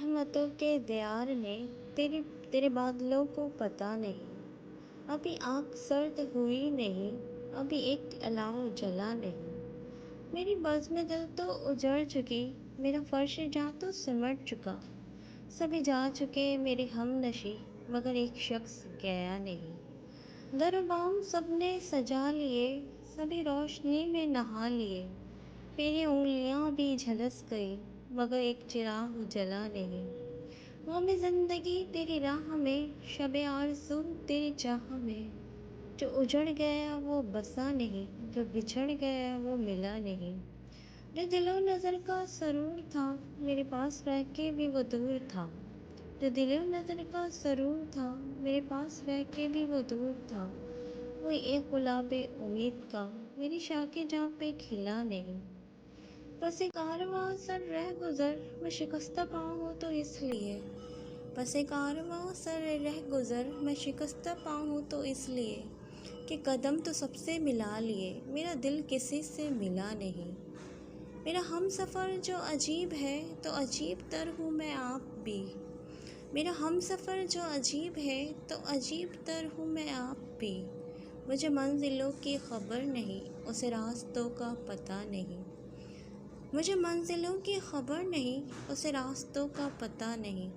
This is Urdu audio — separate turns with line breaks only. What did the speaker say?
رحمتوں کے دیار نے تیرے بادلوں کو پتہ نہیں، ابھی آنکھ سرد ہوئی نہیں، ابھی ایک الاؤ جلا نہیں۔ میری بزم دل تو اجڑ چکی، میرا فرش جاں تو سمٹ چکا، سبھی جا چکے میرے ہم نشیں مگر ایک شخص گیا نہیں۔ در و بام سب نے سجا لیے، سبھی روشنی میں نہا لیے، میری انگلیاں بھی جھلس گئی مگر ایک چراغ جلا نہیں۔ غم زندگی تیری راہ میں، شب آرزو تیری چاہ میں، جو اجڑ گیا وہ بسا نہیں، جو بچھڑ گیا وہ ملا نہیں۔ جو دل و نظر کا سرور تھا میرے پاس رہ کے بھی وہ دور تھا، جو دل و نظر کا سرور تھا میرے پاس رہ کے بھی وہ دور تھا۔ وہی ایک گلاب امید کا میری شاخ جاں پہ کھلا نہیں۔ پس کارواں سر رہ گزر میں شکستہ پاؤں ہوں تو اس لیے، پس کارواں سر رہ گزر میں شکستہ پاؤں ہوں تو اس لیے کہ قدم تو سب سے ملا لیے، میرا دل کسی سے ملا نہیں۔ میرا ہم سفر جو عجیب ہے تو عجیب تر ہوں میں آپ بھی، میرا ہم سفر جو عجیب ہے تو عجیب تر ہوں میں آپ بھی۔ مجھے منزلوں کی خبر نہیں، اسے راستوں کا پتہ نہیں، مجھے منزلوں کی خبر نہیں، اسے راستوں کا پتہ نہیں۔